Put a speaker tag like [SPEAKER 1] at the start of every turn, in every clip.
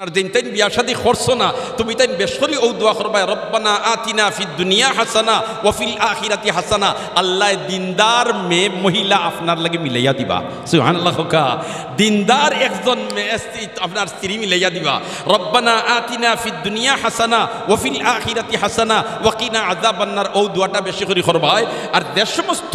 [SPEAKER 1] আর দিন তাই বিয়া শাদী করছো না, তুমি তাই বেশরি ও দোয়া করবা, রব্বানা আতিনা ফিদ দুনিয়া হাসানা ওয়া ফিল আখিরাতি হাসানা। আল্লাহ দিনদার মেয়ে মহিলা আপনার লাগে মিলাইয়া দিবা। সুবহানাল্লাহ। দিনদার একজন মেয়ে আপনার স্ত্রী মিলাইয়া দিবা। রব্বানা আতিনা ফিদ দুনিয়া হাসানা ওয়া ফিল আখিরাতি হাসানা ওয়া কিনা আযাবান্নার। ও দোয়াটা বেশি করে করবা। আর যে সমস্ত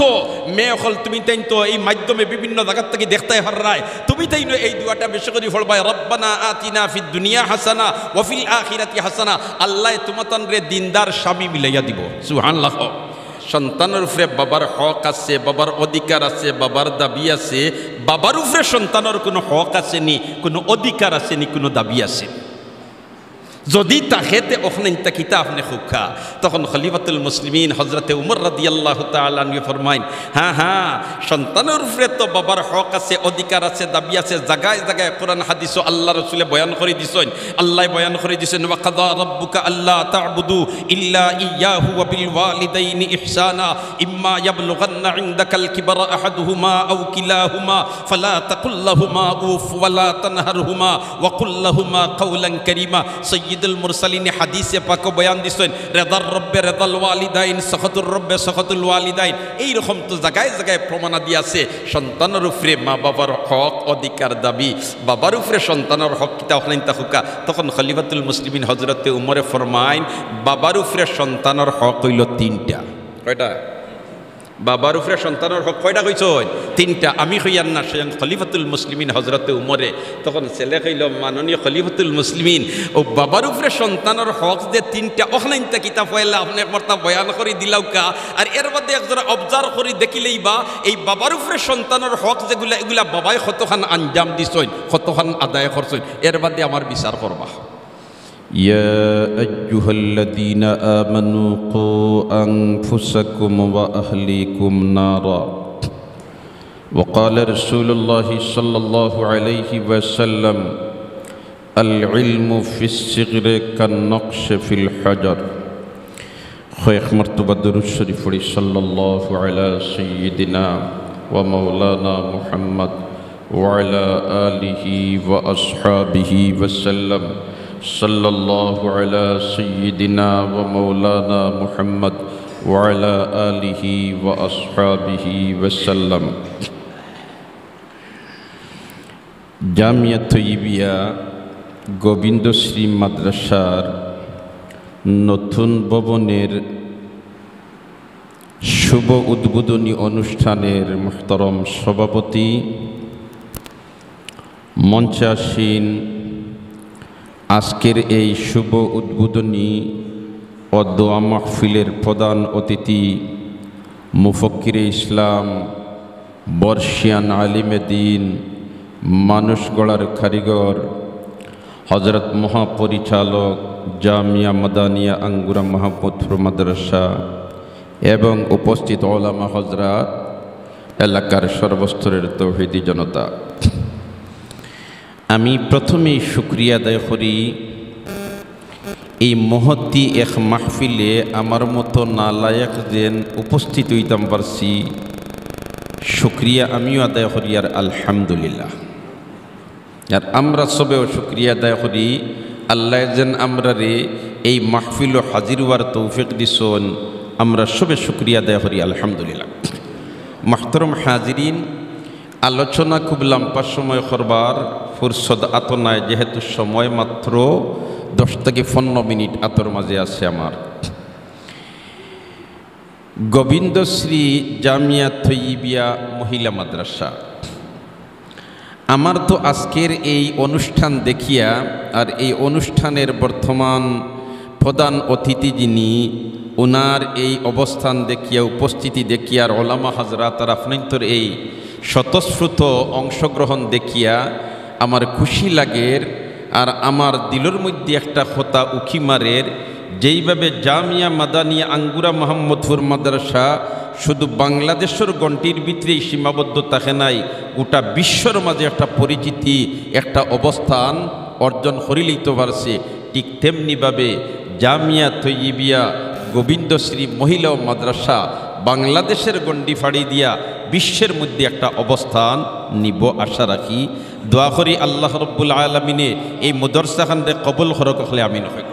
[SPEAKER 1] মেয়ে হল তুমি তাই তো এই মাধ্যমে বিভিন্ন জায়গা থেকে দেখতে হারায়, তুমি তাই এই দোয়াটা বেশি করে পড়বা, রব্বানা আতিনা ফিদ দুনিয়া হাসানা ওয়া ফিল আখিরাতি হাসানা। আল্লাহ তোমাতন রে দিনদার স্বামী মিলাইয়া দিব। সুবহানাল্লাহ। সন্তানের উপরে বাবার হক আছে, বাবার অধিকার আছে, বাবার দাবি আছে। বাবার উপরে সন্তানের কোনো হক আছে নি, কোনো অধিকার আছে নি, কোনো দাবি আছে? যদি তাহেতে ওখানে কিতা আপনি খুখা, তখন খলিফাতুল মুসলিমিন হজরতে উমর রাদিয়াল্লাহু তাআলা আনহু ফরমাইন, হ্যাঁ হ্যাঁ, সন্তানের উপরে তো বাবার হক আছে, অধিকার আছে, দাবি আছে। জায়গায় জায়গায় কোরআন হাদিসও আল্লাহ রাসূলে বয়ান করে দিছেন। আল্লাহ বয়ান করে দিছেন, ওয়া কাযা রাব্বুকা আল্লা তা'বুদু ইল্লা ইয়্যাহু ওয়া বিল ওয়ালিদাইনি ইহসানা ইম্মা ইয়াবলুগান্না ইনদাকাল কিবরা আহাদুহুমা আও কিলাহুমা ফালা তাকুল লাহুমা উফ ওয়া লা তানহারহুমা ওয়া কুল লাহুমা কাওলান কারীমা। সৈয়দুল মুরসালিন হাদিসে পাক বয়ান দিছেন, রেদার রব্বে রেদাল ওয়ালিদাইন, সখতুর রব্বে সখতুল ওয়ালিদাইন। এইরকম তো জায়গায় জায়গায় প্রমাণাদি আছে। সন্তানের উপরে মা বাবার হক, অধিকার, দাবি। বাবার উপরে সন্তানের হক কিতা ওখানে হুকা। তখন খলিফাতুল মুসলিমিন হজরতে উমরে ফরমাইন, বাবার উপরে সন্তানের হক হইল তিনটা। কয়টা? বাবার উপরে সন্তানের হক কয়টা কইছ? তিনটা। আমি কইয়ার না, স্বয়ং খলিফাতুল মুসলিমিন হজরতে উমরে। তখন ছেলে কইল, মাননীয় খলিফাতুল মুসলিমিন, ও বাবার উপরে সন্তানের হক যে তিনটা, ওখানে কিতাব হইলা আপনি একবারটা বয়ান করে দিলাও কা। আর এর মধ্যে একজন অবজার্ভ করে দেখিলেই বা এই বাবার উপরে সন্তানের হক যেগুলা, এগুলা বাবাই কতখান আঞ্জাম দিছইন, কতখান আদায় করছইন, এর বাদে আমার বিচার করবা।
[SPEAKER 2] يا أيها الذين آمنوا قوا أنفسكم وأهليكم نارا وقال رسول الله صلى الله عليه وسلم العلم في الصغر كالنقش في الحجر. خيخ مرتبة درود شريف صلى الله على سيدنا ومولانا محمد وعلى آله وأصحابه وسلم. صلى الله على سيدنا ومولانا محمد وعلى آله وأصحابه وسلم. জামিয়া তৈয়বিয়া গোবিন্দশ্রী মাদ্রাসার নতুন ভবনের শুভ উদ্বোধনী অনুষ্ঠানের মুহতারম সভাপতি, মঞ্চাসীন আজকের এই শুভ উদ্বোধনী ও দোয়া মাহফিলের প্রধান অতিথি, মুফক্কিরে ইসলাম, বর্ষিয়ান আলিমে দ্বীন, মানুষ গড়ার কারিগর, হজরত মহাপরিচালক জামিয়া মাদানিয়া আঙ্গুরা মাহমুদপুর মাদ্রাসা এবং উপস্থিত ওলামা হজরাত, এলাকার সর্বস্তরের তৌহিদি জনতা, আমি প্রথমেই শুকরিয়া আদায় করি এই মহতি এক মাহফিলে আমার মতো নালায়ক যেন উপস্থিত হইতাম পারছি। শুকরিয়া আমিও আদায় করি আর আলহামদুলিল্লাহ। আর আমরা সবেও শুকরিয়া আদায় করি আল্লাহ যেন আমরা রে এই মাহফিল হাজির হওয়ার তৌফিক দিছন। আমরা সবে শুকরিয়া আদায় করি আলহামদুলিল্লাহ। মুহতারাম হাজিরিন, আলোচনা খুব লম্বা সময় করবার ফুরসত আত নাই, যেহেতু সময় মাত্র 10 থেকে 15 মিনিট আতর মাঝে আছে আমার। গোবিন্দশ্রী জামিয়া তৈয়বিয়া মহিলা মাদ্রাসা, আমার তো আজকের এই অনুষ্ঠান দেখিয়া আর এই অনুষ্ঠানের বর্তমান প্রধান অতিথি যিনি, ওনার এই অবস্থান দেখিয়া, উপস্থিতি দেখিয়া, আর ওলামা হাজরাত আর আপনার এই স্বতঃস্ফূর্ত অংশগ্রহণ দেখিয়া আমার খুশি লাগের। আর আমার দিলের মধ্যে একটা কথা উকি মারের, যেইভাবে জামিয়া মাদানিয়া আঙ্গুরা মোহাম্মদপুর মাদ্রাসা শুধু বাংলাদেশের গণ্ডির ভিতরেই সীমাবদ্ধ থাকে নাই, গোটা বিশ্বর মাঝে একটা পরিচিতি, একটা অবস্থান অর্জন করে লইতে পারছে। ঠিক তেমনিভাবে জামিয়া তৈয়বিয়া গোবিন্দশ্রী মহিলা মাদ্রাসা বাংলাদেশের গণ্ডি ফাড়ি দিয়া বিশ্বের মধ্যে একটা অবস্থান নিব আশা রাখি। দোয়া করি আল্লাহ রব্বুল আলমিনে এই মদরসাখানরে কবুল হরক হলে আমিন হয়।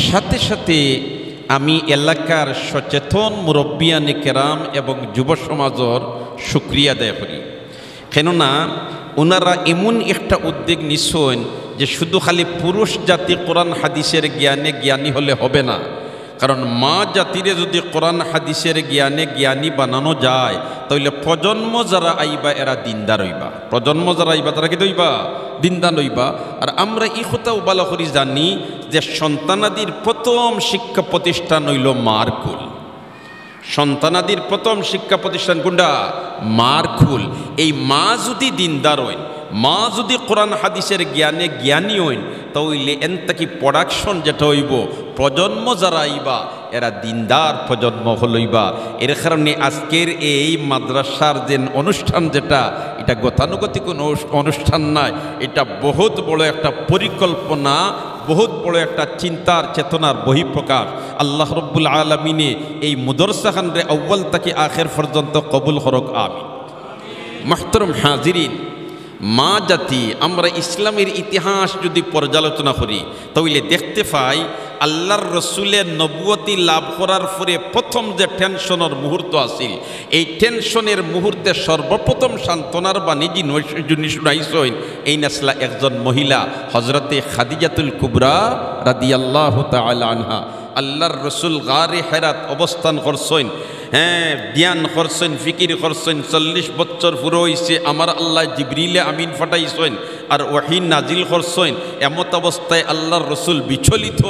[SPEAKER 2] সাথে সাথে আমি এলাকার সচেতন মুরব্বিয়ানে কেরাম এবং যুব সমাজের শুক্রিয়া আদায় করি, কেননা ওনারা এমন একটা উদ্যোগ নিছেন যে শুধু খালি পুরুষ জাতি কোরআন হাদিসের জ্ঞানে জ্ঞানী হলে হবে না, কারণ মা জাতিরে যদি কোরআন হাদিসের জ্ঞানে জ্ঞানী বানানো যায় তাহলে প্রজন্ম যারা আইবা এরা দিনদার হইবা, প্রজন্ম যারা আইবা তারা কি হইবা দিনদার হইবা। আর আমরা এই কথাও ভালো করে জানি যে সন্তানাদির প্রথম শিক্ষা প্রতিষ্ঠান হইল মার কুল। সন্তানাদির প্রথম শিক্ষা প্রতিষ্ঠান কোনটা? মার কুল। এই মা যদি দিনদার হইন, মা যদি কোরআন হাদিসের জ্ঞানে জ্ঞানী হইন, তাহলে এনতাকি প্রোডাকশন যেটা হইব, প্রজন্ম যারা আইবা এরা দিনদার প্রজন্ম হলইবা। এর কারণে আজকের এই মাদ্রাসার যে অনুষ্ঠান, যেটা এটা গতানুগতিক অনুষ্ঠান নয়, এটা বহুত বড় একটা পরিকল্পনা, বহুত বড় একটা চিন্তার চেতনার বহিঃপ্রকাশ। আল্লাহ রব্বুল আলমিনে এই মদরসাখানরে আউ্বাল থেকে আখের পর্যন্ত কবুল হরক আমিন। মুহতারাম হাজিরিন, মা জাতি, আমরা ইসলামের ইতিহাস যদি পর্যালোচনা করি তাহলে দেখতে পাই আল্লাহর রসুলের নবুয়তি লাভ করার পরে প্রথম যে টেনশনের মুহূর্ত আছিল, এই টেনশনের মুহূর্তে সর্বপ্রথম সান্ত্বনার বাণী যিনি শুনাইছেন এই নাসলা একজন মহিলা হজরতে খাদিজাতুল কুবরা রাদিয়াল্লাহু তাআলা আনহা। আল্লাহর রসুল গারে হেরাত অবস্থান করছেন, ধ্যান করছেন, ফিকির করছেন, 40 বছর পুরো হইছে। আমার আল্লাহ জিবরিলে আমিন ফাটাইছেন আর ওয়াহি নাজিল করছেন। এমত অবস্থায় আল্লাহর রসুল বিচলিত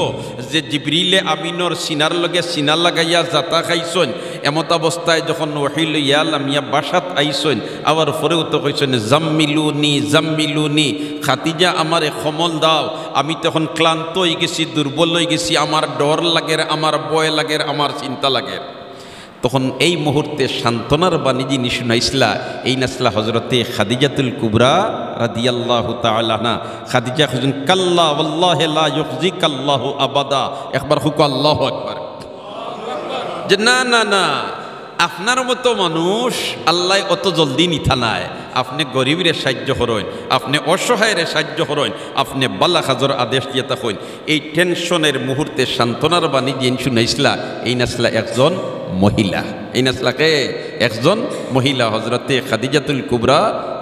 [SPEAKER 2] যে জিবরিলে আমিনর সিনার লগে সিনা লাগাইয়া জাতা খাইছেন। এমত অবস্থায় যখন ওয়াহি লইয়া লামিয়া বাসাত আইছেন, আবার পরেও তো কইছেন জাম্মিলুনি জাম্মিলুনি, খাদিজা আমারে খমল দাও, আমি তখন ক্লান্ত হয়ে গেছি, দুর্বল হয়ে গেছি, আমার ডর লাগের, আমার ভয় লাগের, আমার চিন্তা লাগের। তখন এই মুহূর্তে সান্ত্বনার বাণী যিনি শুনাইছিলা এই নাসলা হজরতে খাদিজাতুল কুবরা রাদিয়াল্লাহু তাআলা আনহা। খাদিজা কইছেন কাল্লা ওয়াল্লাহি লা ইউখজিকাল্লাহু আবাদা। একবার হুক আল্লাহু আকবার। যে না না না, আপনার মতো মানুষ আল্লাহ অত জলদি নিথা নাই। আপনি গরিবের সাহায্য করেন, আপনি অসহায়ের সাহায্য করেন, আপনি বাল্লা খাজর আদেশ দিয়ে থাকেন। এই টেনশনের মুহূর্তে সান্ত্বনার বাণী যিনি শুনাইছিলা এই নাসলা একজন মহিলা। এই নাসলাকে একজন মহিলা হজরতে খাদিজাতুল কুবরা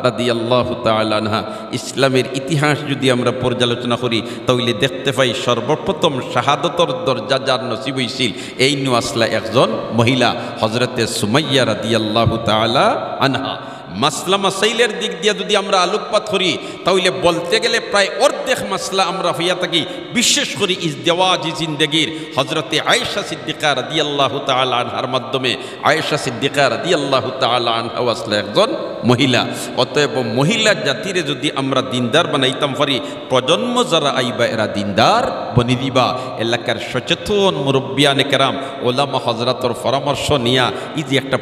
[SPEAKER 2] রাদিয়াল্লাহু তাআলা আনহা। ইসলামের ইতিহাস যদি আমরা পর্যালোচনা করি তাহলে দেখতে পাই সর্বপ্রথম শাহাদতর দরজা যার নসিব হইছিল এই আসলা একজন মহিলা হজরতে সুমাইয়া রাদিয়াল্লাহু তাআলা আনহা। মাসলা মাসাইলের দিক দিয়ে যদি আমরা আলোকপাত করি তাহলে বলতে গেলে প্রায় অর্ধেক মাসলা আমরা হইয়া থাকি, বিশেষ করে ইজদিওয়াজি জিন্দেগির হজরতে আয়েশা সিদ্দিকা রাদিয়াল্লাহু তাআলা আনহার মাধ্যমে। আয়েশা সিদ্দিকা রাদিয়াল্লাহু তাআলা আনহা আসলে একজন মহিলা। অতএব মহিলা জাতিরে যদি আমরা দিনদার বানাইতাম পারি, প্রজন্ম যারা আইবা এরা দিনদার বনি দিবা। এলাকার সচেতন মুরব্বিয়ানে কেরাম ওলামা হজরতর পরামর্শ নিয়া এই যে একটা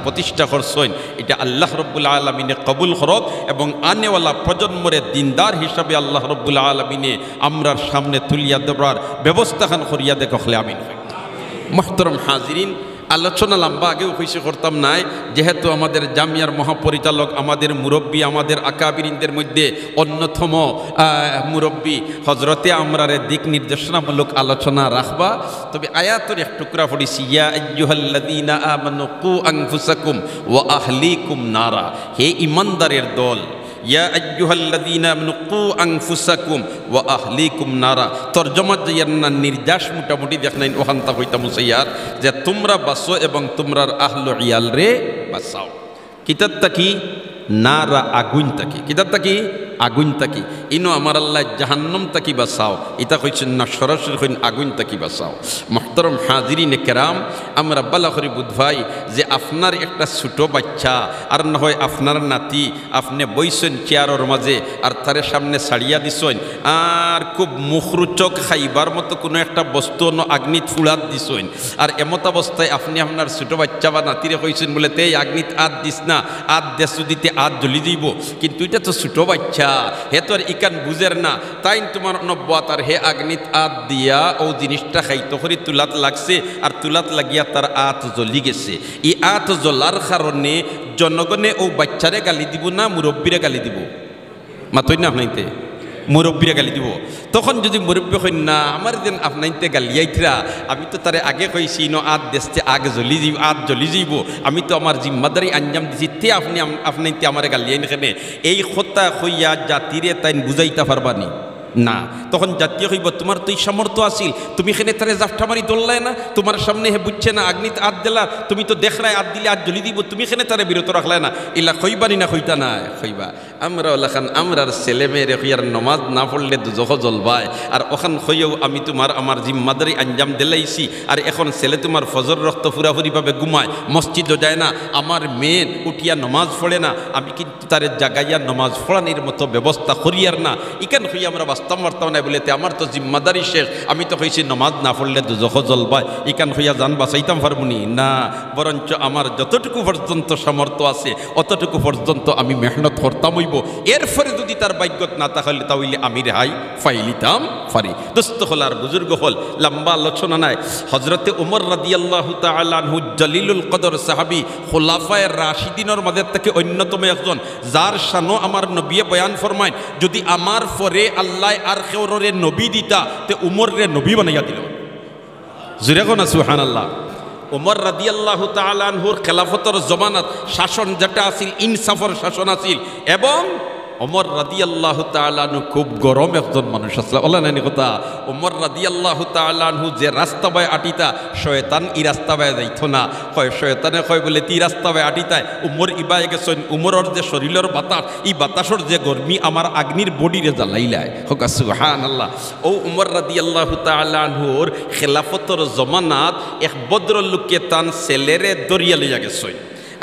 [SPEAKER 2] প্রতিষ্ঠা করছেন, এটা আল্লাহ রব্বুল আলমিনে কবুল করক এবং আনেওয়ালা প্রজন্মরে দিনদার হিসাবে আল্লাহ রব্বুল আলমিনে আমরার সামনে তুলিয়া দেবার ব্যবস্থাখান করিয়া দেখলে আমিন। মুহতারাম হাজিরিন, আলোচনা লম্বা আগেও হইসে করতাম নাই, যেহেতু আমাদের জামিয়ার মহাপরিচালক, আমাদের মুরব্বী, আমাদের আকাবিরিনদের মধ্যে অন্যতম মুরব্বী হজরতে আমরারে দিক নির্দেশনামূলক আলোচনা রাখবা। তবে আয়াতের এক টুকরা পড়িছি, ইয়া আইয়ুহাল্লাযীনা আমানু কু আনফুসাকুম ওয়া আহলিকুম নারা। হে ইমানদারের দল, ইয়া আইয়ুহাল্লাযীনা আমানু কু আনফুসাকুম ওয়া আহলিকুম নারা। তরজমা যাইয়ার না নির্যাস মোটামুটি দেখনাইন ওখানতা হইতাম মুসাইয়ার যে তোমরা বাঁচো এবং তোমরার আহল ইয়াল রে বাঁচাও। কিতাবটা কি? নারা আগুন তাকি। কিতাবটা কি? আগুন তাকি। ইনো আমার আল্লাহ জাহান্নাম তাকি বাঁচাও, এটা কইছেন না, সরাসরি কইন আগুন তাকি বাঁচাও। মুহতারাম হাজিরিনে কেরাম, আমরা বালা করে বুঝবাই যে আপনার একটা ছোটো বাচ্চা আর না হয় আপনার নাতি, আপনি বইছেন চেয়ারের মাঝে আর তার সামনে ছাড়িয়া দিছেন আর খুব মুখরোচক খাইবার মতো কোনো একটা বস্তু অন্য আগ্নিত ফুড়াত দিছেন। আর এমত অবস্থায় আপনি আপনার ছোটো বাচ্চা বা নাতিরে কইছেন বলে তে আগ্নিত আত দিস না, আত দেশ দিতে আত জ্বলি দিব। কিন্তু এটা তো ছোটো বাচ্চা, হে তো আর ইকান বুঝের না, তাই তোমার নব্বত আর হে আগ্নিত আত দিয়া ও জিনিসটা খাইতো করে তুলা তুলাত লাগছে আর তুলাত লাগিয়া তার আত জ্বলি গেছে। এই আত জ্বলার কারণে জনগণে ও বাচ্চারে গালি দিব না মুরব্বীরে গালি দিব? মাতই না আপনাইতে মুরব্বীরা গালি দিব। তখন যদি মুরব্বী কই না আমার যেন আপনাইতে গালিয়াইতরা, আমি তো তারে আগে কইছি আত দেশতে আগ জ্বলি যাইব, আত জ্বলি যাইব, আমি তো আমার জিম্মাদারি আঞ্জাম দিছি, তে আপনাইতে আমার গালিয়াইন কেনে? এই কথা কইয়া জাতিরে তাই বুঝাইতে পারবানি না। তখন জাতীয় হইব তোমার তো এই সামর্থ্য আসিল, তুমি এখানে তারে জাফটা মারি দোল্লায় না, তোমার সামনে হে বুঝছে না আগ্নিতে আত দিলা, তুমি তো দেখলাই আত দিলে আত জ্বলি দিব, তুমি এখানে তারে বিরত রাখলাই না। ইলা খইবানি না খইতা না খইবা। আমরা ওলাখান আমরার ছেলে মেয়েরে হইয়ার নমাজ না পড়লে দুজহ জ্বলবায়, আর ওখান হইয়াও আমি তোমার আমার জিম্মাদারি আঞ্জাম দিলাইছি, আর এখন ছেলে তোমার ফজর রক্ত ফুরাফুরিভাবে ঘুমায়, মসজিদও যায় না, আমার মেয়ে উঠিয়া নমাজ পড়ে না, আমি কিন্তু তারে জাগাইয়া নমাজ পড়ানির মতো ব্যবস্থা করিয়ার না। ইকান হইয়া আমরা বাস্তব পারতাম না বলেতে আমার তো জিম্মাদারি শেষ, আমি তো হয়েছি নমাজ না পড়লে দুজহ জ্বলবায়, ইকান হইয়া জান বাঁচাইতাম পারবনি না। বরঞ্চ আমার যতটুকু পর্যন্ত সামর্থ্য আছে অতটুকু পর্যন্ত আমি মেহনত করতাম হইব, এরপরে যদি তার ভাগ্যত না তাহলে তাহলে আমি রেহাই ফাইলিতাম পারি। দোস্ত হল আর বুজুর্গ হল, লম্বা আলোচনা নাই। হজরতে উমর রাদিয়াল্লাহু তাআলা আনহু জলিলুল কদর সাহাবী, খোলাফায়ে রাশিদিনের মধ্যে থেকে অন্যতম একজন, যার শানও আমার নবী বয়ান ফরমায় যদি আমার পরে আল্লাহ আর কেউরে নবী দিতা তে উমর রে নবী বানাইয়া দিল। জুড়ে কোন সুবহানাল্লাহ। উমর রাদিয়াল্লাহু তাআলা আনহুর খেলাফতর জমানাত শাসন যেটা আছিল ইনসাফর শাসন আছিল, এবং উমর রাদিয়াল্লাহু তাআলা আনহু খুব গরম একজন মানুষ আসলে বলা নানি কথা। উমর রাদিয়াল্লাহু তাআলা আনহু যে রাস্তা বায় আটিতা, শয়তান ই রাস্তা বায় যাইতো না, কয় শয়তানে কয় বলে তি রাস্তা বায় আটিতায় উমর ইবায় গেছেন, উমরের যে শরীরের বাতাস, এই বাতাসর যে গরমি আমার আগ্নির বডিরে জ্বালাইলায়। হোক সুবহানাল্লাহ। ও উমর রাদিয়াল্লাহু তাআলা আনহুর খেলাফতর জমানাত এক ভদ্রলোককে তান ছেলেরে দরিয়া লইয়া গেছেন,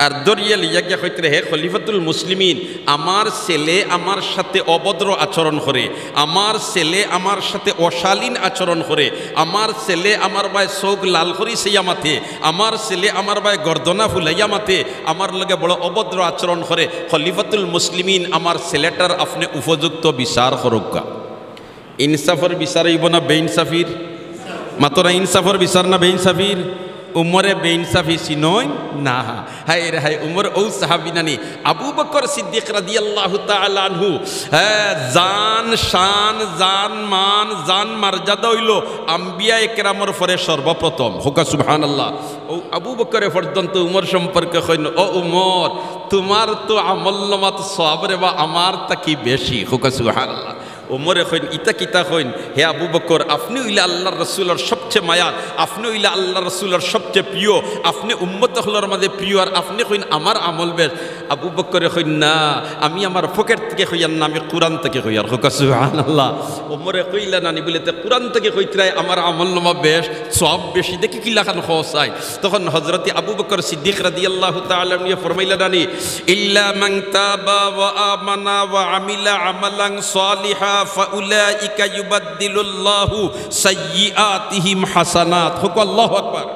[SPEAKER 2] আর দরিয়া লিয়া গিয়া কইতে হে খলিফাতুল মুসলিমিন, আমার ছেলে আমার সাথে অভদ্র আচরণ করে, আমার ছেলে আমার সাথে অশালীন আচরণ করে, আমার ছেলে আমার ভাই চোখ লাল করি সেইয়া মাথে, আমার ছেলে আমার ভাই গর্দনা ফুলাইয়া মাথে, আমার লগে বড় অভদ্র আচরণ করে। খলিফাতুল মুসলিমিন আমার ছেলেটার আপনি উপযুক্ত বিচার করুকা। ইনসাফর বিচার হইব না বেইনসাফির? মাতরা ইনসাফর বিচার না বেইনসাফির? উমরে বেইনসাফি চিনয় না। হাই রে হাই, উমর ও সাহাবী নানি আবু বকর সিদ্দিক রাদিয়াল্লাহু তাআলা আনহু, জান শান জান মান জান মর্যাদা হইল আম্বিয়া একরামর পরে সর্বপ্রথম। হোক সুবহানাল্লাহ। ও আবু বকরে পর্যন্ত উমর সম্পর্কে কইন, ও উমর তোমার তো আমল নামাত সওয়াব রে বা আমার তা কি বেশি। হোক সুবহানাল্লাহ। ওমরে কইন ইতা কিতা কইন, হে আবু বকর আপনি হইলে আল্লাহর রসুলের সবচেয়ে মায়া, আপনি হইলে আল্লাহর রসুলের সবচেয়ে প্রিয়, আপনি উম্মত হলের মাঝে প্রিয়, আর আপনি কইন আমার আমল বেশ। আবু বকরে কইন না, আমি আমার পকেট থেকে কইয়ার না, আমি কোরআন থেকে কইয়ার। হোক সুবহানাল্লাহ। ওমরে কইলা নানি বলেতে কোরআন থেকে কইতরাই আমার আমল নামা বেশ সব বেশি, দেখি কি লাখান খসাই। তখন হযরতে আবু বকর সিদ্দিক রাদিয়াল্লাহু তাআলা আনহু ফরমাইলা নানি, ইল্লা মান তাবা ওয়া আমানা ওয়া আমিলা আমালান সালিহা ফাউলাইকা ইউবাদদিলুল্লাহু সাইয়্যাতিহিম হাসানাত। হোক আল্লাহু আকবার।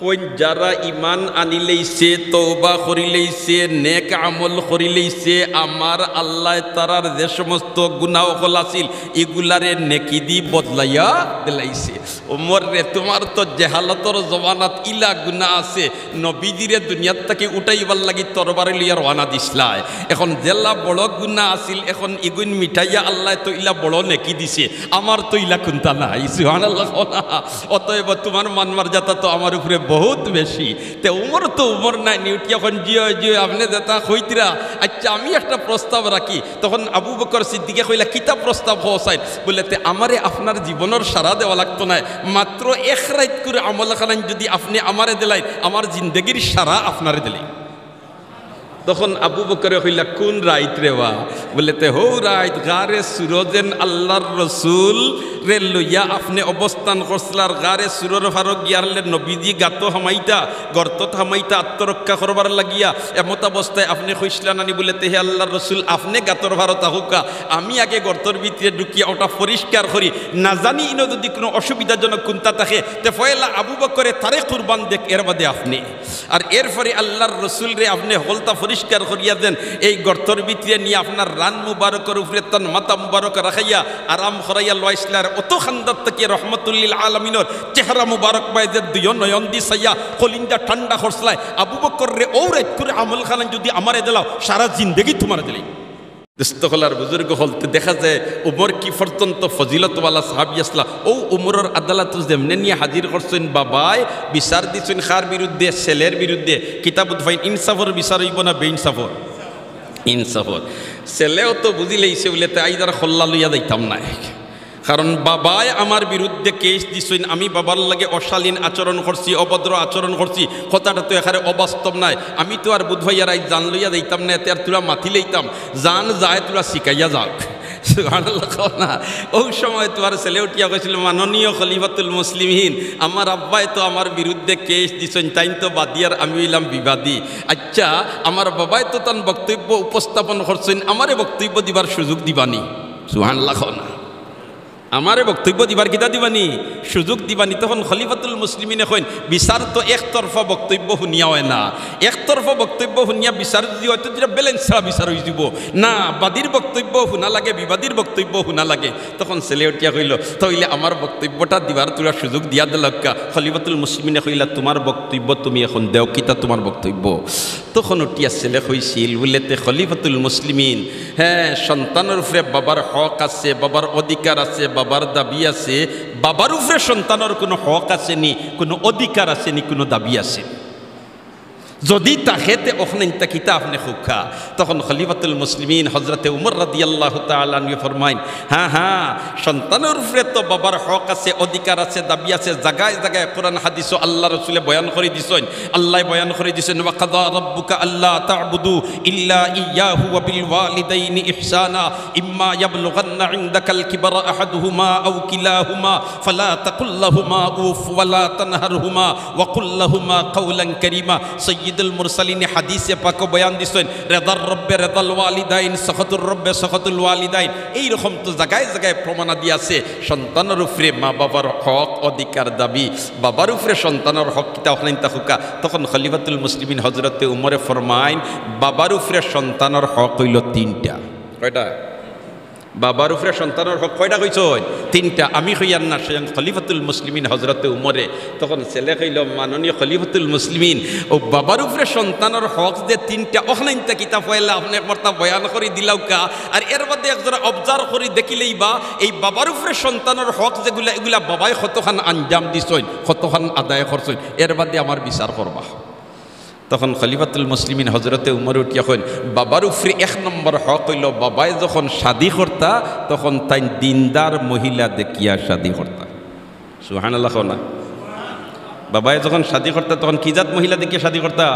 [SPEAKER 2] কইন যারা ইমান আনিলেইছে, তওবা করিলেইছে, নেক আমল করিলেইছে, আমার আল্লাহ তারার যে সমস্ত গুনাহ হল আছিল এগুলারে নেকি দি বদলাইয়া দিলাইছে। ওমর রে তোমার তো জেহালতর জমানাত ইলা গুনাহ আছে, নবীজিরে দুনিয়াত থেকে উঠাইবার লাগি তরবারি লইয়া রওনা দিছলাই, এখন জেলা বড় গুনাহ আছিল এখন ইগুন মিঠাইয়া আল্লাহ তো ইলা বড় নেকি দিছে, আমার তো ইলা কোনটা নাই। সুবহানাল্লাহ। অতএব তোমার মান মর্যাদা তো আমার উপরে বহুত বেশি। তে উমর তো উমর নাই, নিউটি এখন জিও জিও আপনি যেটা কইতরা। আচ্ছা আমি একটা প্রস্তাব রাখি। তখন আবু বকর সিদ্দিকে কইলা কিতাব প্রস্তাব হোসাইন বলে, তে আমারে আপনার জীবনের সারা দেওয়া লাগতো না, মাত্র এক রাত করে আমল খানান যদি আপনি আমারে দিলাই, আমার জিন্দগির সারা আপনারে দিলাই। তখন আবু বকরে কইলা কোন রাইত রে বা? বলে তে হৌ রাইত গারে সুরজেন আল্লাহর রসুল রে লইয়া আপনি অবস্থান করছিলার, গারে সুরর ফারক গিয়ারলে নবীজি গাত হামাইতা গর্তত হামাইতা আত্মরক্ষা করবার লাগিয়া, এমত অবস্থায় আপনি কইসলা নানি বলে তে হে আল্লাহর রসুল আপনি গাতর ভারত আহুকা, আমি আগে গর্তর ভিতরে ঢুকিয়া ওটা পরিষ্কার করি, না জানি ইনো যদি কোনো অসুবিধাজনক কোনটা থাকে তে ফয়লা আবু বকরে তারে কুরবান দেখ এর বাদে আপনি। আর এরপরে আল্লাহর রসুল রে আপনি হলতা
[SPEAKER 1] পরিষ্কার করিয়া দেন, এই গর্তর ভিতরে নিয়ে আপনার রান মুবারকের উপরে তন মাথা মুবারক রাখাইয়া আরাম করাইয়া লয়সলার অত খান্দার থেকে রহমতুল্লিল আলমিনের চেহারা মুবারক বাইদের দুই নয়ন দি সাইয়া কলিন্দা ঠান্ডা খরসলায় আবু বকর রে ঔরাত করে আমল খানান যদি আমারে দিলাও সারা জিন্দেগি তোমার দিলাই। দস্তকলার বুজুর্গ হলতে দেখা যায় উমর কি পর্যন্ত ফজিলতওয়ালা সাহাবী আসলা, ও উমরের আদালত যেমনে নিয়ে হাজির করছেন বাবাই বিচার দিচ্ছেন খার বিরুদ্ধে ছেলের বিরুদ্ধে, কিতাবুত ফাইন ইনসাফর বিচার হইব না বেইনসাফর? ইনসাফর। ছেলেও তো বুঝিলেইছে বলে তাই দ্বারা খল্লা লইয়া যাইতাম না, কারণ বাবাই আমার বিরুদ্ধে কেস দিছেন, আমি বাবার লাগে অশালীন আচরণ করছি, অভদ্র আচরণ করছি, কথাটা তো এখানে অবাস্তব নাই। আমি তো আর বুধভাইয়ার আই জান লইয়া দিতাম না, এতে আর তোরা মাথি লইতাম, জান যায় তোরা শিখাইয়া যাক না। ওই সময় তোমার ছেলে উঠিয়া গেছিল, মাননীয় খলিফাতুল মুসলিমিন, আমার আব্বাই তো আমার বিরুদ্ধে কেস দিছেন, তাই তো বাদিয়ার আমি হইলাম বিবাদী। আচ্ছা আমার বাবাই তো তার বক্তব্য উপস্থাপন করছেন, আমারে বক্তব্য দিবার সুযোগ দিবানি? সুবহানাল্লাহ না, আমারে বক্তব্য দিবার কিতা দিবানি? সুযোগ দিবানি। তখন খলিফাতুল মুসলিমিন এখন বিচার তো একতরফা বক্তব্য শুনিয়া হয় না, একতরফা বক্তব্য শুনিয়া বিচার যদি হয়তো যেটা ব্যালেন্স ছাড়া বিচার হয়ে যাব না, বাদীর বক্তব্য শুনা লাগে, বিবাদীর বক্তব্য শুনা লাগে। তখন ছেলে উঠিয়া কইল তাইলে আমার বক্তব্যটা দিবার তোরা সুযোগ দিয়া দিলকা। খলিফাতুল মুসলিমিনে কইলা তোমার বক্তব্য তুমি এখন দেও, কিতা তোমার বক্তব্য? তখন উঠিয়া ছেলে কইছিল বলেতে খলিফাতুল মুসলিমিন, হ্যাঁ সন্তানের উপরে বাবার হক আছে, বাবার অধিকার আছে, বাবার দাবি আছে, বাবার উপরে সন্তানের কোনো হক আসেনি, কোনো অধিকার আসেনি, কোনো দাবি আসেনি। যদি তাহেতে ওখানে কিতা আপনি খুখা। তখন খলিফাতুল মুসলিমিন হজরতে উমর রাদিয়াল্লাহু তাআলা আনহু ফরমাইন, হ্যাঁ হ্যাঁ সন্তানের উপরে তো বাবার হক আছে, অধিকার আছে, দাবি আছে। জায়গায় জায়গায় কোরআন হাদিস ও আল্লাহ রাসূলে বয়ান করে দিছেন, আল্লাহ বয়ান করে দিছেন, ওয়া কাযা রাব্বুকা আল্লা তা'বুদু ইল্লা ইয়্যাহু ওয়া বিল ওয়ালিদাইনি ইহসানা ইম্মা ইয়াবলুগান্না ইনদাকাল কিবরা আহাদুহুমা আও কিলাহুমা ফালা তাকুল লাহুমা উফ ওয়া লা তানহারহুমা ওয়া কুল লাহুমা কাওলান কারীমা। সাইয়্যিদুল মুরসালিন হাদিসে পাক বয়ান দিছেন, রেদার রব্বে রেদাল ওয়ালিদাইন, সাখাতুর রব্বে সাখাতুল ওয়ালিদাইন। এই রকম তো জায়গায় জায়গায় প্রমাণাদি আছে সন্তানের উপরে মা বাবার হক, অধিকার, দাবি। বাবার উপরে সন্তানের হক কিতা ওখানে হুকা। তখন খলিফাতুল মুসলিমিন হযরতে উমরে ফরমাইন, বাবার উপরে সন্তানের হক হইল তিনটা। কয়টা? বাবার উপরে সন্তানের হক কয়টা কইছ? তিনটা। আমি কইয়ার না, স্বয়ং খলিফাতুল মুসলিমিন হজরতে উমরে। তখন ছেলে কইল, মাননীয় খলিফাতুল মুসলিমিন, ও বাবার উপরে সন্তানের হক যে তিনটা, ওখানে কিতাব পয়লা আপনি একবারটা বয়ান করে দিলাও কা। আর এর মধ্যে একজোড়া অবজার্ভ করে দেখিলেই বা এই বাবার উপরে সন্তানের হক যেগুলা, এগুলা বাবাই কতখান আঞ্জাম দিছইন, কতখান আদায় করছইন, এর বাদে আমার বিচার করবা। তখন খলিফাতুল মুসলিমিন হজরতে উমর উঠিয়া কইন, বাবার উপরে এক নম্বর হক হইল, বাবাই যখন শাদি করতা তখন তাই দিনদার মহিলা দেখিয়া শাদি করতা। সুবহানাল্লাহ না? বাবাই যখন শাদি করতা তখন কি জাত মহিলা দেখিয়া শাদি করতা?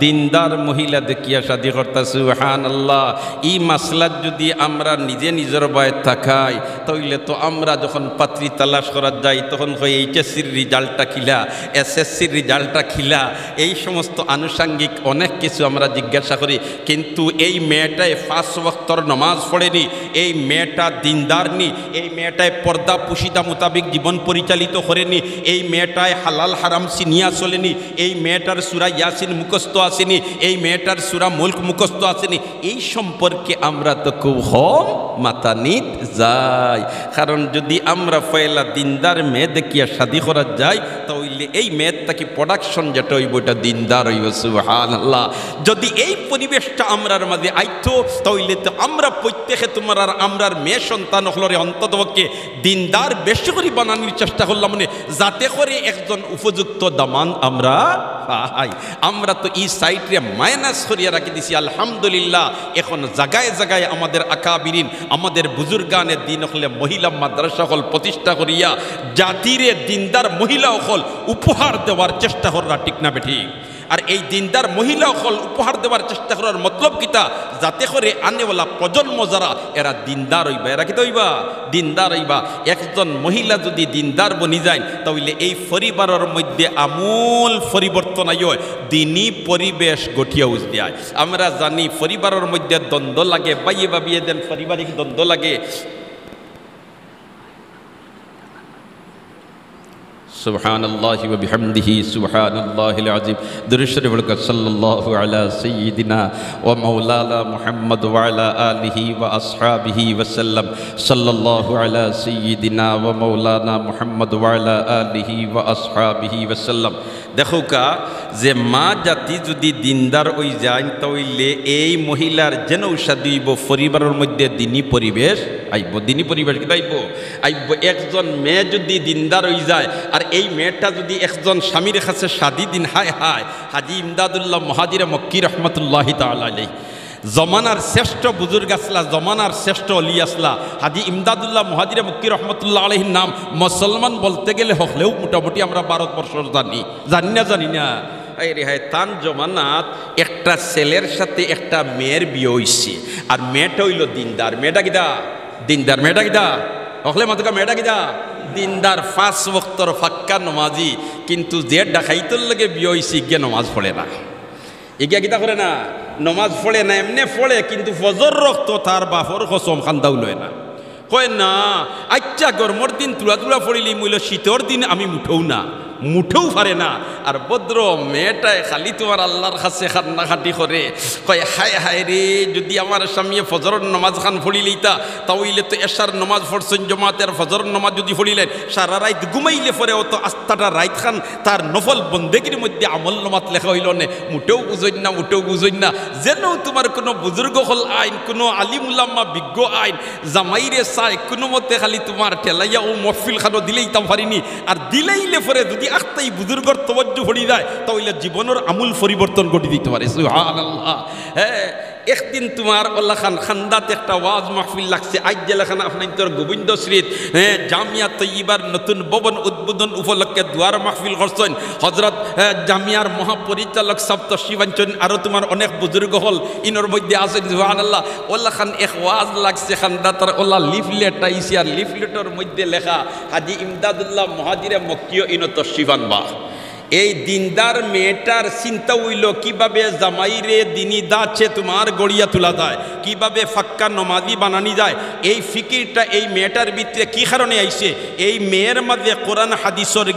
[SPEAKER 1] দিনদার মহিলা দেখিয়া শাদি করতা। সুবহানাল্লাহ। এই মাসলাত যদি আমরা নিজে নিজের বয়ে থাকাই, তাইলে তো আমরা যখন পাত্রী তালাশ করা যাই তখন হয় এইচএসসির রেজাল্টটা খিলা, এসএসসির রেজাল্টটা খিলা, এই সমস্ত আনুষাঙ্গিক অনেক কিছু আমরা জিজ্ঞাসা করি। কিন্তু এই মেয়েটায় 5 ওয়াক্তর নামাজ পড়েনি, এই মেয়েটা দিনদার নি, এই মেয়েটায় পর্দা পুশিদা মোতাবিক জীবন পরিচালিত করেনি, এই মেয়েটায় হালাল হারাম সিনিয়া চলেনি, এই মেয়েটার সূরা ইয়াসিন মুখস্থ আসেনি, এই মেয়েটার সূরা মুলক মুখস্থ আসেনি, এই সম্পর্কে আমরা তো খুব কম মাতানিত যাই। কারণ যদি আমরা পয়লা দিনদার মেয়ে দেখিয়া শাদি করা যায়, তাহলে এই মেয়েটাকে প্রোডাকশন যেটা হইব এটা দিনদার হইব। সুবহানাল্লাহ। যদি এই পরিবেশটা আমরার মাঝে আইতো, তাহলে তো আমরা প্রত্যেকে তোমার আর আমরার মেয়ে সন্তান হলরে অন্ততপক্ষে দিনদার বেশি করে বানানোর চেষ্টা করলাম, মানে যাতে করে একজন উপযুক্ত দামান আমরা পাই। আমরা তো এই সাইডে মাইনাস করিয়া রাখি দিছি। আলহামদুলিল্লাহ, এখন জায়গায় জায়গায় আমাদের আকাবিরিন, আমাদের বুজুর্গানে দিন হলে মহিলা মাদ্রাসা হল প্রতিষ্ঠা করিয়া জাতিরে দিনদার মহিলা হল উপহার দেওয়ার চেষ্টা করা, ঠিক না বেঠিক? আর এই দিনদার মহিলা হল উপহার দেওয়ার চেষ্টা করার মতলব কিতা, যাতে করে আনেওয়ালা প্রজন্ম যারা এরা দিনদার হইবা। এরা কিতা হইবা? দিনদার হইবা। একজন মহিলা যদি দিনদার বনি যায়, তাহলে এই পরিবারের মধ্যে আমূল পরিবর্তন আয়, দিনই পরিবেশ গঠিয়া উজ দেয়। আমরা জানি পরিবারের মধ্যে দ্বন্দ্ব লাগে, বাইয়ে বাবিয়ে দেন পারিবারিক দ্বন্দ্ব লাগে।
[SPEAKER 2] সুবহানাল্লাহি ওয়া বিহামদিহি সুবহানাল্লাহিল আযীম। দুরূদ শরীফ পড়ুন সাল্লাল্লাহু আলা সাইয়্যিদিনা ওয়া মাওলানা মুহাম্মদ ওয়া আলা আলিহি ওয়া আসহাবিহি ওয়া সাল্লাম। সাল্লাল্লাহু আলা সাইয়্যিদিনা ওয়া মাওলানা মুহাম্মদ ওয়া আলা আলিহি ওয়া আসহাবিহি ওয়া সাল্লাম। দেখো কা যে মা জাতি যদি দিনদার হই যায় তাইলে এই মহিলার যেন উসাদিব পরিবারের মধ্যে দিনী পরিবেশ আইব। দিনী পরিবেশ কি আইব। একজন মেয়ে যদি দিনদার হয়ে যায় আর এই মেয়েটা যদি একজন স্বামীর কাছে শাদি দিন হায় হায়। হাজি ইমদাদুল্লাহ মুহাজিরে মক্কি রহমতুল্লাহি তাআলা আলাইহি জমানার শ্রেষ্ঠ বুজুর্গ আসলা, জমানার শ্রেষ্ঠ অলি আসলা হাজি ইমদাদুল্লাহ মুহাজিরে মক্কি রহমতুল্লাহ আলাইহির নাম মুসলমান বলতে গেলে হলেও মোটামুটি আমরা ভারতবর্ষ জানি না। রে হায় তান জমানাত একটা ছেলের সাথে একটা মেয়ের বিয়ে হইছে আর মেয়েটা হইল দিনদার। মেয়েটা কিদা দিনদার, মেয়েটা কিদা হলে মাতুকা মেয়েটা কিদা দিনদার, 5 ওয়াক্তর ফাক্কা নমাজি। কিন্তু যে ডাকাইতর লগে বিয়ে হইছে গিয়ে নমাজ পড়ে না, এগিয়া কিতা করে না, নমাজ পড়ে না। এমনি পড়ে কিন্তু ফজর রক্ত তার বাপর কসম খান্দাও লয় না। কয় না আচ্ছা গরমর দিন তুলা তুলা পড়িলি মূল্য শীতর দিন আমি মুঠেও পারে না। আর ভদ্র মেয়েটায় খালি তোমার আল্লাহর কাছে খান্নাখাটি করে কয় হায় হায় রে, যদি আমার স্বামী ফজরের নমাজ খান পড়িলিতা তাহলে তো এশার নমাজ পড়ছেন জমাতের ফজরের নমাজ যদি পড়িলেন সারা রাত ঘুমাইলে পরে অত আস্থাটা রাইত খান তার নফল বন্দেগীর মধ্যে আমল নমাত লেখা হইল নে। মুঠেও বুঝইন না যেন তোমার কোনো বুজুর্গ হল আইন, কোনো আলিমুল্লাম্মা বিজ্ঞ আইন জামাইরে চাই কোনো মতে খালি তোমার ঠেলাইয়া ও মহফিল খানো দিলেই তাম পারিনি। আর দিলেইলে পরে যদি আখতাই বুজুর্গর তওয়াজ্জু হলি যায় তাহলে জীবনের আমূল পরিবর্তন ঘটি দিতে পারে। সুবহানাল্লাহ। হ্যাঁ, একদিন তোমার ওল্লা খান খান্দাত একটা ওয়াজ মাহফিল লাগছে। আজ জেলাখান আপনার তোর গোবিন্দ শ্রীত জামিয়া তৈয়বার নতুন ভবন উদ্বোধন উপলক্ষে দুয়ার মাহফিল করছেন হজরত জামিয়ার মহাপরিচালক সাহেব তশরিফানছেন। আরও তোমার অনেক বুজুর্গ হল ইনর মধ্যে আছেন। সুবহানাল্লাহ। ওল্লা খান এক ওয়াজ লাগছে খান্দাতার ওল্লা লিফলেট আইসি আর লিফলেটের মধ্যে লেখা হাজি ইমদাদুল্লাহ মুহাজিরে মক্কিও ইন তশরিফান বা। এই দিনদার মেয়েটার চিন্তা হইল কিভাবে জামাইরে দিনী দাচ্ছে তোমার গড়িয়া তোলা যায়, কিভাবে ফাক্কা নমাজি বানানি যায়। এই ফিকিরটা এই মেয়েটার ভিতরে কি কারণে আইছে? এই মেয়ের মধ্যে কোরআন হাদিসের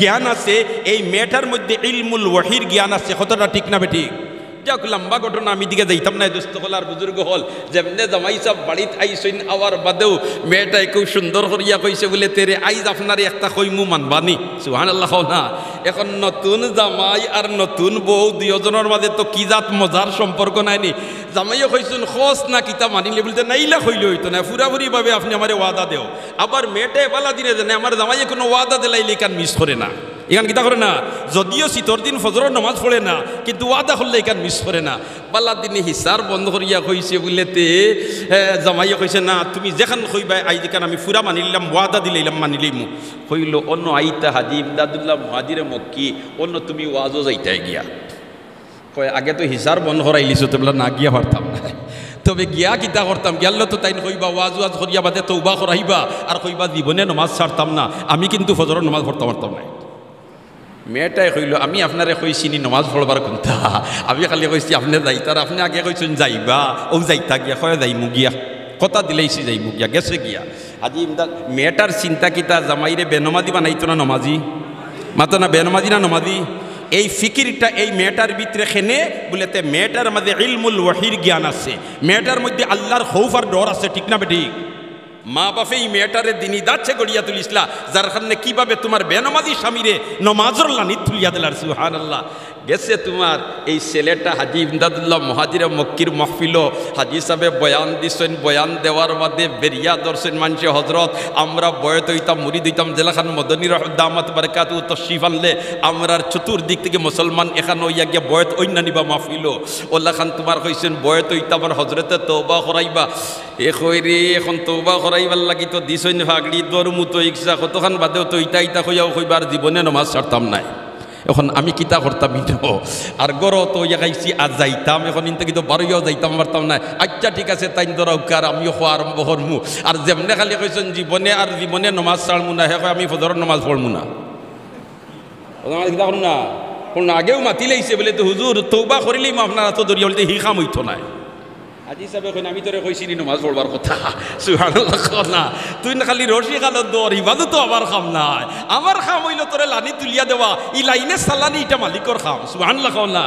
[SPEAKER 2] জ্ঞান আছে, এই মেয়েটার মধ্যে ইলমুল ওয়াহির জ্ঞান আছে। কতটা ঠিক না বেঠিক? যাক লম্বা ঘটনা আমি দিকে যাইতাম না। দুস্থ হল আর বুজুর্গ হল যেমনে জামাই সব বাড়িতে আইসইন আওয়ার বাদেও মেয়েটাই খুব সুন্দর করিয়া কইছে বলে তেরে আইজ আপনারে একটা কইমু মানবানি। সুবহানাল্লাহ না। এখন নতুন জামাই আর নতুন বউ দুজনের মাঝে তো কি জাত মজার সম্পর্ক নাইনি। জামাইও কইছুন খোঁজ না কিতা মানিলে বলতে নাইলা কইলে হইতো না, পুরাপুরি ভাবে আপনি আমার ওয়াদা দেও। আবার মেয়েটাই বালা দিনে জানে আমার জামাইয়ে কোনো ওয়াদা দিলাইলে কান মিস করে না, এখান কিতা করে না। যদিও শীতর দিন ফজরের নামাজ পড়ে না কিন্তু ওয়াদা করলে এখান মিস করে না। বাল্লা দিনে হিসার বন্ধ করিয়া কইছে বলেতে জামাইয়া কইছে না তুমি যেখান কইবাই আইজ কান আমি ফুরা মানিলাম, ওয়াদা দিলাইলাম মানিলাম। কইল অন্য আইতা হাজি ইমদাদুল্লাহ মুহাজিরে মক্কি অন্য তুমি ওয়াজও যাইতে গিয়া। কয় আগে তো হিসার বন্ধ করাইলিছো তো বলে না গিয়া পারতাম না, তবে গিয়া কিতা করতাম গেল তো তাই কইবা ওয়াজ করিয়া বাদে তওবা করাইবা আর কইবা জীবনে নমাজ ছাড়তাম না, আমি কিন্তু ফজরের নমাজ পড়তে পারতাম না। মেয়েটাই কইল আমি আপনারে কইছিনি নমাজ পড়বার কোনটা, আমি খালি কইছি আপনি যাইতার, আপনি আগে কইছেন যাইবা, ও যাইতা গিয়া কয়ে যাইমু গিয়া, কথা দিলেইছি যাইমু গিয়া, গেছে গিয়া। আজি ইমদাদ মেয়েটার চিন্তা কিতা জামাইরে বেনমাজি বানাইতো না নমাজি, মাতো না বেনমাজি না নমাজি। এই ফিকিরটা এই মেয়েটার ভিতরে খেনে বলেতে মেয়েটার মধ্যে ইলমুল ওয়াহির জ্ঞান আছে, মেয়েটার মধ্যে আল্লাহর খৌফ আর ডর আছে। ঠিক না বেঠিক? মা বাপে এই মেয়েটারে দিনই দাচ্ছে গড়িয়া তুলিসলা, যার কারণে কিভাবে তোমার বেনমাজি স্বামীরে নমাজর লানি তুলিয়া দিলার। সুবহানাল্লাহ। গেছে তোমার এই ছেলেটা হাজি ইমদাদুল্লাহ মুহাজিরে মক্কির মাহফিল হাজি সাহেবে বয়ান দিছেন, বয়ান দেওয়ার বাদে বেরিয়া দর্শন মানছে হজরত আমরা বয়ত হইতাম মুরিদ হইতাম জেলাখান মদনীর দামাত বারকাতু তশরিফ আনলে আমরার চতুর্দিক থেকে মুসলমান এখানে হইয়া গিয়া বয়ত অন্য নিবা মাহফিল ওল্লা খান তোমার কইছেন বয়ত হইতাম আর হজরতে তওবা করাইবা। এ কইরে এখন তওবা করাইবার লাগি তো দিছেন ফাগড়ি দরমু তো ইচ্ছা কতখান বাদেও তো ইটা কইয়াও কইবার জীবনে নমাজ ছাড়তাম নাই। এখন আমি কিতা করতাম আর গড় তো ইয়া গাইছি আজ যাইতাম, এখন ইনতে কিন্তু বারোয়াও যাইতাম পারতাম না। আচ্ছা ঠিক আছে তাই দরাউকার আমিও খোয়া আরম্ভ করমু। আর যেমনে খালি কইছেন জীবনে আর জীবনে নমাজ ছাড়মু না, হে আমি ফজরের নমাজ পড়মু না, কিতা করুন না কোন আগেও মাতি লাইছে বলে তো হুজুর তওবা করিলেই আপনারা তো দরিয়া বলতে হি খাম হইতো না।
[SPEAKER 1] আজি হিসাবে কইন আমি তোরে কইছিনি নমাজ পড়বার কথা সুবহানাল্লাহ না তুই না খালি রশি খালো দর ইবাদত তো আমার খাম নাই আমার খাম হইল তোরে লানি তুলিয়া দেওয়া ই লাইনে সালানি এটা মালিকর খাম সুবহানাল্লাহ না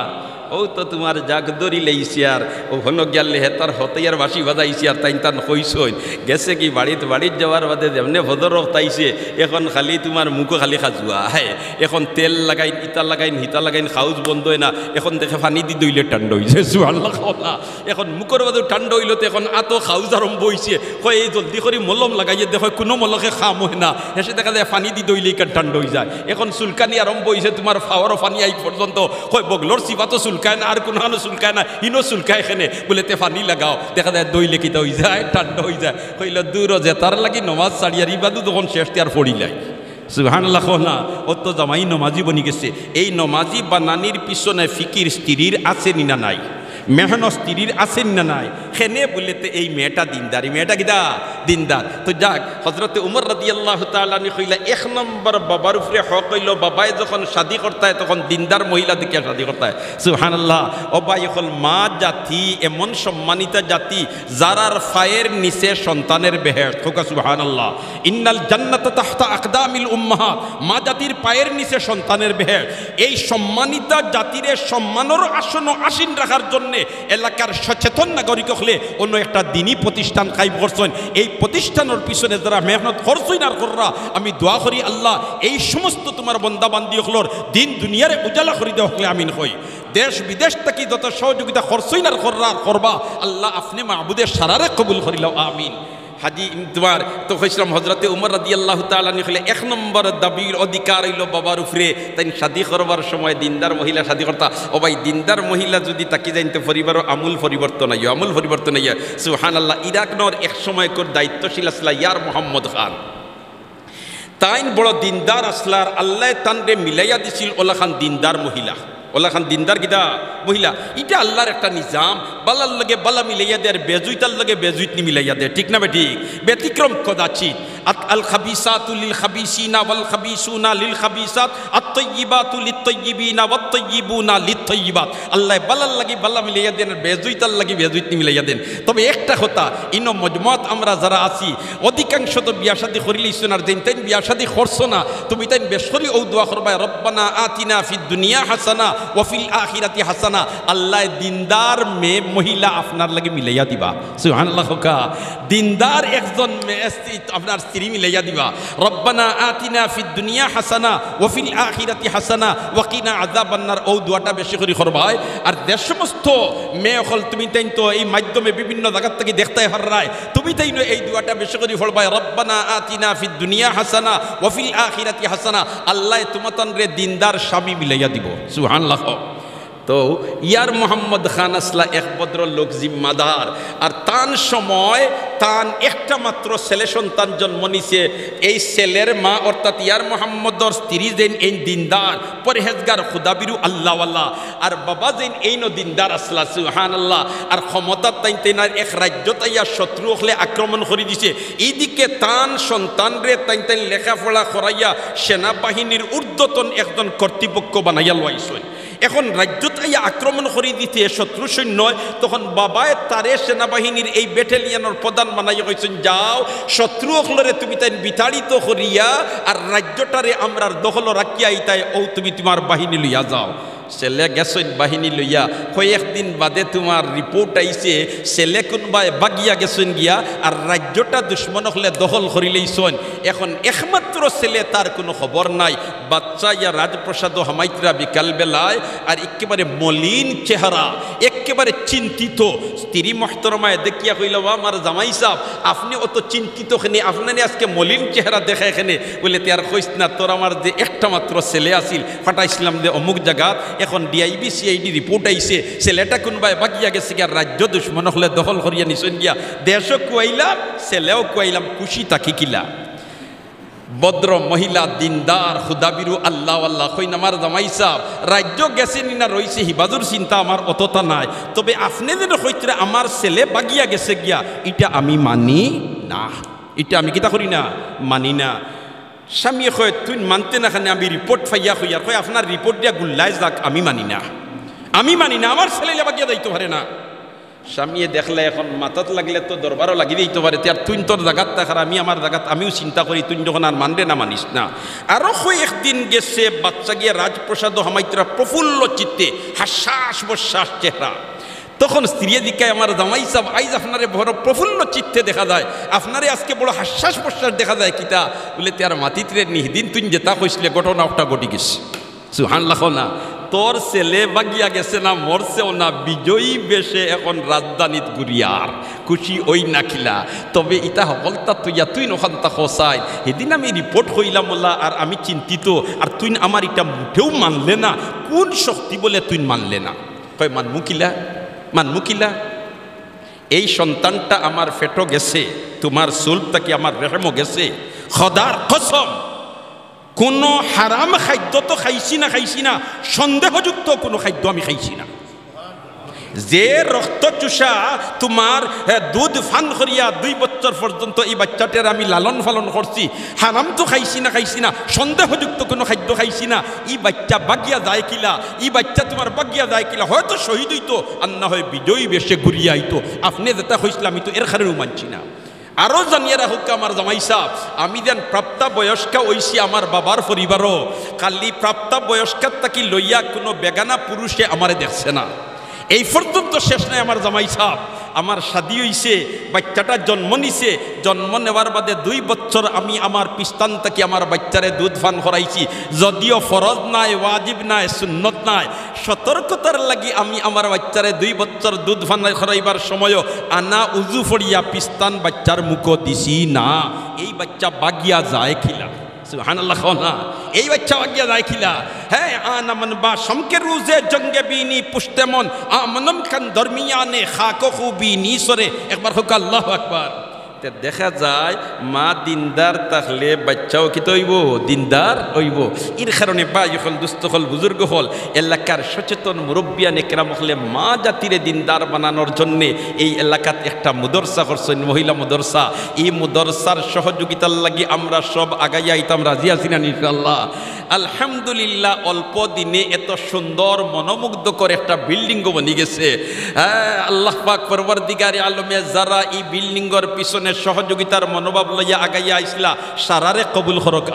[SPEAKER 1] ও তো তোমার জাগ দরি লেইছি আর ও হন গেলে হেতার হতিয়ার বাসি বাজাইছি আর তাই তান কইসই গেছে কি বাড়িত যাওয়ার বাদে যেমনে ভদর তাইছে এখন খালি তোমার মুখো খালি খাজুয়া হ্যাঁ এখন তেল লাগাইন ইটা লাগাইন হিতা লাগাইন খাউজ বন্ধ হয় না এখন দেখে পানি দি দইলে ঠান্ডা হয়েছে সুবহানাল্লাহ না এখন মুখর বাদে ঠান্ডা হইল তো এখন আতো খাউজ আরম্ভ হয়েছে কয় এই জলদি করে মলম লাগাইয়ে দেখো কোনো মলকে খাম হয় না এসে দেখা যায় পানি দি দইলে ঠান্ডা হয়ে যায় এখন চুলকানি আরম্ভ হয়েছে তোমার ফাওয়ারও পানি আই পর্যন্ত কয় বগলোর সিবাতো চুলকায় না আর কোনো হানো চুলকায় না ইনো চুলকায় এখানে বলে তে পানি লাগাও দেখা যায় দইলে কিতা হয়ে যায় ঠান্ডা হয়ে যায় কইল দূর যে তার লাগি নমাজ ছাড়িয়ার ইবাদু তখন শেষ আর পড়িলাই সুবহানাল্লাহ না ও তো জামাই নমাজি বনি গেছে এই নমাজি বানানির পিছনে ফিকির স্ত্রীর আছে না নাই মেহনত স্ত্রীর আছেন না নাই খেনে বলতে এই মেয়েটা দিনদার এই মেয়েটা কিদা দিনদার তো যাক হজরতে উমর রাদিয়াল্লাহু তাআলা কইলা এক নম্বর বাবার উপরে হক হইল বাবাই যখন শাদি করতে হয় তখন দিনদার মহিলা দিকে শাদি করতে হয় সুবহানাল্লাহ ও ভাই এখন মা জাতি এমন সম্মানিত জাতি যারার ফায়ের নিচে সন্তানের বেহেশত হোকা সুবহানাল্লাহ ইন্নাল জান্নাতা তাহতা আকদামিল উম্মাহাত মা জাতির পায়ের নিচে সন্তানের বেহেশত এই সম্মানিত জাতির সম্মানের আসন আসীন রাখার জন্য এলাকার সচেতন নাগরিক হলে অন্য একটা দিনই প্রতিষ্ঠান কায়েম করছেন এই প্রতিষ্ঠানের পিছনে যারা মেহনত করছেন আর কররা আমি দোয়া করি আল্লাহ এই সমস্ত তোমার বান্দা বান্দি হলর দিন দুনিয়ারে উজালা করে দেওয়া হলে আমিন হই দেশ বিদেশ থেকে যত সহযোগিতা করছেন আর করবা আল্লাহ আপনি মাহবুদের সারারে কবুল করিল আমিন হাজি তোমার তো কইছিলাম হজরতে উমর রাদিয়াল্লাহু তাআলা নিখলে এক নম্বর দাবির অধিকার হইল বাবার উপরে তাই শাদি করবার সময় দিনদার মহিলা শাদি করতা ও ভাই দিনদার মহিলা যদি তাকে জানতে পরিবারও আমূল পরিবর্তন আইয়া সুবহানাল্লাহ ইরাকনর এক সময় কর দায়িত্বশীল আসলা ইয়ার মোহাম্মদ খান তাইন বড় দিনদার আসলার আল্লাহ তানরে মিলাইয়া দিছিল ওলা খান দিনদার মহিলা ওলা খান দিনদার কিতা মহিলা এটা আল্লাহর একটা নিজাম বালার লগে বালা মিলাইয়া দেয় আর বেজুইতার লগে বেজুইত নি মিলাইয়া দেয় ঠিক না বেঠিক ব্যতিক্রম কদাচিত আল খাবিসাতু লিল খাবিসিনা ওয়াল খাবিসুনা লিল খাবিসাত আত-তাইয়িবাতু লিত-তাইয়িবিনা ওয়াত-তাইয়িবুনা লিত-তাইয়িবাত আল্লাহ বালার লাগি বালা মিলাইয়া দেন আর বেজুইতার লাগি বেজুইত নি মিলাইয়া দেন তবে একটা কথা ইনো মজমাত আমরা যারা আছি অধিকাংশ তো বিয়া শাদী করিলেইছ না দেন তাই বিয়া শাদী করছো না তুমি তাই বেশরি ও দোয়া করবা রব্বানা আতিনা ফিদ দুনিয়া হাসানা ওয়া ফিল আখিরাতি হাসানা আল্লাহ দিনদার মেয়ে মহিলা আপনার লাগে মিলাইয়া দিবা সুবহানাল্লাহ কা দিনদার একজন মেয়ে আপনার স্ত্রী মিলাইয়া দিবা রব্বানা আতিনা ফিদ দুনিয়া হাসানা ওয়া ফিল আখিরাতি হাসানা ওয়া কিনা আযাবান্নার ও দোয়াটা বেশি করে করবাই আর যে সমস্ত মেয়ে হল তুমি তাই তো এই মাধ্যমে বিভিন্ন জায়গা থেকে দেখতে হাররায় তুমি তাই এই দোয়াটা বেশি করে পড়বাই রব্বানা আতিনা ফিদ দুনিয়া হাসানা ওয়া ফিল আখিরাতি হাসানা আল্লাহ তোমাতন রে দিনদার স্বামী মিলাইয়া দিব সুবহানাল্লাহ তো ইয়ার মোহাম্মদ খান আসলা এক ভদ্র লোক জিম্মাদার আর তান সময় তান একটা মাত্র ছেলে সন্তান জন্ম নিছে এই ছেলের মা অর্থাৎ ইয়ার মোহাম্মদর স্ত্রী যেন এই দিনদার পরহেজগার খুদাবিরু আল্লাহওয়ালা আর বাবা যেন এই ন দিনদার আসলা সুবহানাল্লাহ আর ক্ষমতা তাই তেনার এক রাজ্য তাইয়া শত্রু হলে আক্রমণ করে দিছে এইদিকে তান সন্তান রে তাই তাই লেখাপড়া করাইয়া সেনাবাহিনীর ঊর্ধ্বতন একজন কর্তৃপক্ষ বানাইয়া লইছে এখন রাজ্যত আইয়া আক্রমণ করে দিতে শত্রু সৈন্য তখন বাবায় তারে সেনাবাহিনীর এই ব্যাটালিয়নের প্রধান বানাইয়া কইছেন যাও শত্রু অখলরে তুমি তাই বিতাড়িত করিয়া আর রাজ্যটারে আমরা দখল রাখিয়া তাই ও তুমি তোমার বাহিনী লইয়া যাও ছেলে গেছেন বাহিনী লইয়া কয়েকদিন বাদে তোমার রিপোর্ট আইছে ছেলে কোনবাই বাগিয়া গেছেন গিয়া আর রাজ্যটা দুশ্মন হলে দখল করিলেইছেন এখন একমাত্র ছেলে তার কোনো খবর নাই বাচ্চা ইয়া রাজপ্রসাদ হামাইতরা বিকাল বেলায় আর একেবারে মলিন চেহারা একেবারে চিন্তিত স্ত্রী মহতরমায় দেখিয়া কইল আমার জামাই সাহেব আপনি অত চিন্তিত খানে আপনার আজকে মলিন চেহারা দেখা এখানে বলে তে আর কইস না তোর আমার যে একটা মাত্র ছেলে আসিল ফাটাইছিলাম যে অমুক জায়গা এখন ডিআইবি সিআইডি রিপোর্ট আইছে ছেলেটা কোনবাই বাগিয়া গেছে গিয়া রাজ্য দুশ্মন হলে দখল করিয়া নিছেন গিয়া দেশও কুয়াইলাম ছেলেও কুয়াইলাম খুশি তাকি কিলা ভদ্র মহিলা দিনদার খুদাবিরু আল্লাহ আল্লাহ কইন আমার জামাই সাহেব রাজ্য গেছে না রইছে হিবাজুর চিন্তা আমার অতটা নাই তবে আপনি যেন কইতে আমার ছেলে বাগিয়া গেছে গিয়া এটা আমি মানি না এটা আমি কিতা করি না মানি না স্বামী কয় তুই মানতে না খানে আমি রিপোর্ট ফাইয়া হইয়ার কয় আপনার রিপোর্ট দিয়া গুল্লাই যাক আমি মানি না আমার ছেলে বাগিয়া যাইতে পারে না স্বামীয়ে দেখলে এখন মাথাত লাগলে তো দরবারও লাগি দিতে পারে, আর তুই তোর জাগাত দেখার আমি আমার জাগাত আমিও চিন্তা করি, তুই যখন আর মানলে না মানিস না। আরও একদিন গেছে বাচ্চা গিয়ে রাজপ্রসাদ হামাইতরা প্রফুল্ল চিত্তে হাস্যাস বশ্বাস চেহারা, তখন স্ত্রী দিকে আমার জামাই সাহেব আইজ আপনারে বড় প্রফুল্ল চিত্তে দেখা যায়, আপনারে আজকে বড় হাস্যাস প্রশ্বাস দেখা যায় কিতা বলে তার মাতিত্রে নিহিদিন তুই যেটা কইসলে ঘটনাটা ঘটি গেছে। সুবহানাল্লাহ না, তোর ছেলে বাগিয়া গেছে না মরছেও না, বিজয়ী বেশে এখন রাজধানীত ঘুরিয়ার খুশি ওই না খিলা। তবে ইটা সকলতা তুইয়া তুই নখান্তা খসাই সেদিন আমি রিপোর্ট কইলাম ওলা, আর আমি চিন্তিত, আর তুই আমার এটা মুঠেও মানলে না, কোন শক্তি বলে তুই মানলে না? কয় মানমুকিলা এই সন্তানটা আমার ফেটো গেছে, তোমার সুলভটা কি আমার রেহেমও গেছে, খোদার কসম কোনো হারাম খাদ্য তো খাইছি না, সন্দেহযুক্ত কোনো খাদ্য আমি খাইছি না। যে রক্ত চুষা তোমার দুধ ফান করিয়া 2 বছর পর্যন্ত এই বাচ্চাটার আমি লালন পালন করছি, হারাম তো খাইছি না, সন্দেহযুক্ত কোনো খাদ্য খাইছি না। এই বাচ্চা বাগিয়া যায় কিলা, এই বাচ্চা তোমার বাগিয়া যায় কিলা, হয়তো শহীদ হইতো আর না হয় বিজয়ী বেশে ঘুরিয়া আইতো। আপনি যেটা হয়েছিল আমি তো এর কারণেও মানছি না। আরও জানিয়ে রাখুক আমার জামাই সাহেব, আমি যেন প্রাপ্তা বয়স্কা হইছি আমার বাবার পরিবারও, কালি প্রাপ্তা বয়স্কার তাকি লইয়া কোনো বেগানা পুরুষে আমারে দেখছে না। এই পর্যন্ত শেষ নাই আমার জামাই সাহেব, আমার শাদী হইছে, বাচ্চাটা জন্ম নিছে, জন্ম নেওয়ার বাদে 2 বছর আমি আমার পিস্তান থেকে আমার বাচ্চারে দুধ পান করাইছি, যদিও ফরজ নাই, ওয়াজিব নাই, সুন্নত নাই। সতর্কতার লাগি আমি আমার বাচ্চারে 2 বছর দুধ পান করাইবার সময়ও আনা উজু ফড়িয়া পিস্তান বাচ্চার মুখ দিছি না। এই বাচ্চা বাগিয়া যায় খিলা, সুবহানাল্লাহ না, এই বাচ্চা বাগিয়া যায় খিলা। হ্যাঁ আনামন বা সমকে রুজে জঙ্গে বিনি পুষ্টেমন আমনম খান দরমিয়ানে খাকো খুবিনি সরে একবার হোক আল্লাহু আকবার। দেখা যায় মা দিনদার তাহলে বাচ্চাও কি তৈব দিনদার হইব। এর কারণে বা হল দুস্থ হল বুজুর্গ হল এলাকার সচেতন মুরব্বিয়ান একরাম হলে মা জাতিরে দিনদার বানানোর জন্যে এই এলাকাত একটা মুদরসা করছেন, মহিলা মুদরসা। এই মুদরসার সহযোগিতার লাগি আমরা সব আগাইয়া আইতাম, রাজি আছি না ইনশাআল্লাহ? আলহামদুলিল্লাহ অল্প দিনে এত সুন্দর মনোমুগ্ধকর একটা বিল্ডিংও বনি গেছে। হ্যাঁ আল্লাহ পাক পরবর্তীকারে আলমে যারা এই বিল্ডিংয়ের পিছনে সহযোগিতার মনোভাব লইয়া আগাইয়া আইসলা সারারে কবুল করক।